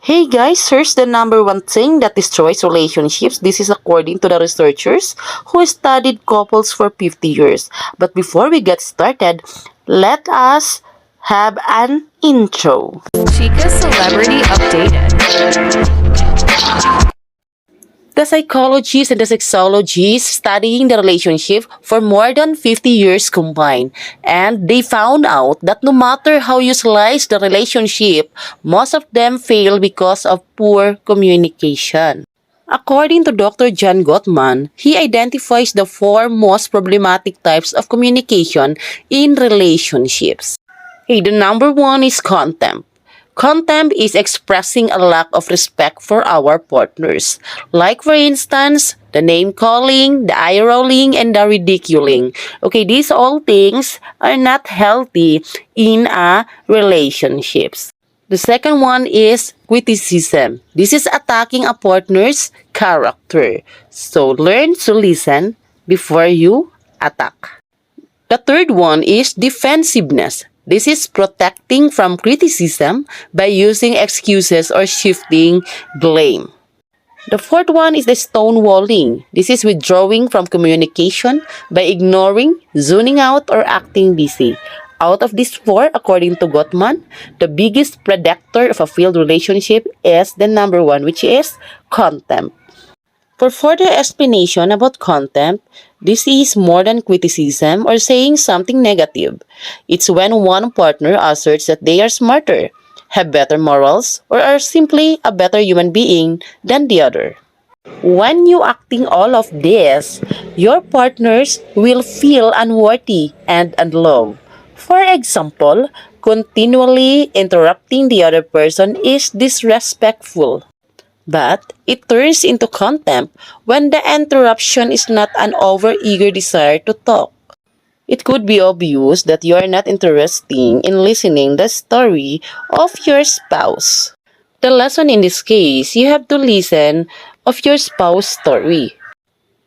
Hey guys, here's the number one thing that destroys relationships. This is according to the researchers who studied couples for 50 years. But before we get started, let us have an intro. Chika Celebrity Updated. The psychologists and the sexologists studying the relationship for more than 50 years combined, and they found out that no matter how you slice the relationship, most of them fail because of poor communication. According to Dr. John Gottman, he identifies the four most problematic types of communication in relationships. Okay, the number one is contempt. Contempt is expressing a lack of respect for our partners. Like for instance, the name calling, the eye rolling, and the ridiculing. Okay, these all things are not healthy in a relationships. The second one is criticism. This is attacking a partner's character. So learn to listen before you attack. The third one is defensiveness. This is protecting from criticism by using excuses or shifting blame. The fourth one is the stonewalling. This is withdrawing from communication by ignoring, zoning out, or acting busy. Out of these four, according to Gottman, the biggest predictor of a failed relationship is the number one, which is contempt. For further explanation about contempt, this is more than criticism or saying something negative. It's when one partner asserts that they are smarter, have better morals, or are simply a better human being than the other. When you acting all of this, your partners will feel unworthy and unloved. For example, continually interrupting the other person is disrespectful. But it turns into contempt when the interruption is not an overeager desire to talk. It could be obvious that you are not interested in listening the story of your spouse. The lesson in this case, you have to listen of your spouse story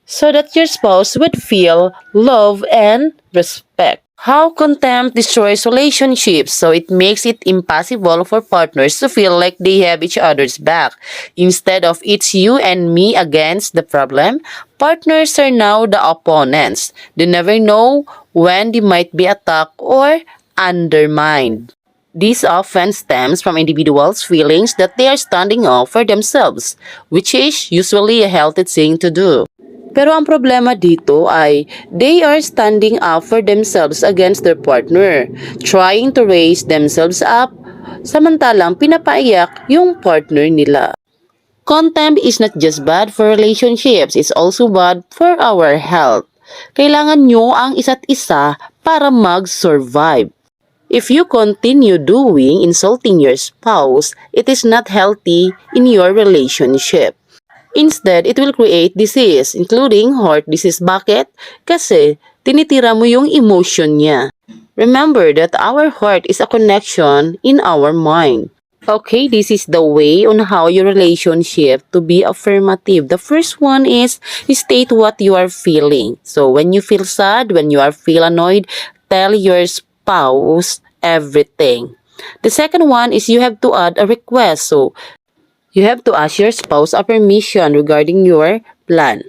so that your spouse would feel love and respect. How contempt destroys relationships, so it makes it impossible for partners to feel like they have each other's back. Instead of it's you and me against the problem, partners are now the opponents. They never know when they might be attacked or undermined. This often stems from individuals' feelings that they are standing up for themselves, which is usually a healthy thing to do. Pero ang problema dito ay they are standing up for themselves against their partner, trying to raise themselves up, samantalang pinapaiyak yung partner nila. Contempt is not just bad for relationships, it's also bad for our health. Kailangan nyo ang isa't isa para mag-survive. If you continue doing insulting your spouse, it is not healthy in your relationship. Instead, it will create disease, including heart disease. Bakit? Kasi tinitira mo yung emotion niya. Remember that our heart is a connection in our mind. Okay, this is the way on how your relationship to be affirmative. The first one is state what you are feeling. So when you feel sad, when you are feel annoyed, tell your spouse everything. The second one is you have to add a request. So you have to ask your spouse a permission regarding your plan.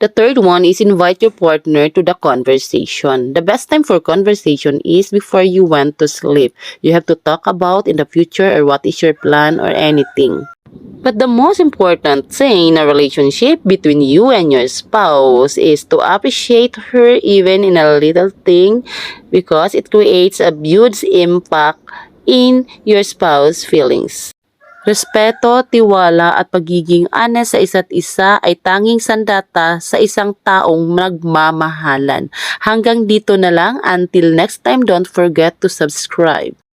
The third one is invite your partner to the conversation. The best time for conversation is before you went to sleep. You have to talk about in the future or what is your plan or anything. But the most important thing in a relationship between you and your spouse is to appreciate her even in a little thing because it creates a huge impact in your spouse's feelings. Respeto, tiwala at pagiging honest sa isa't isa ay tanging sandata sa isang taong nagmamahalan. Hanggang dito na lang. Until next time, don't forget to subscribe.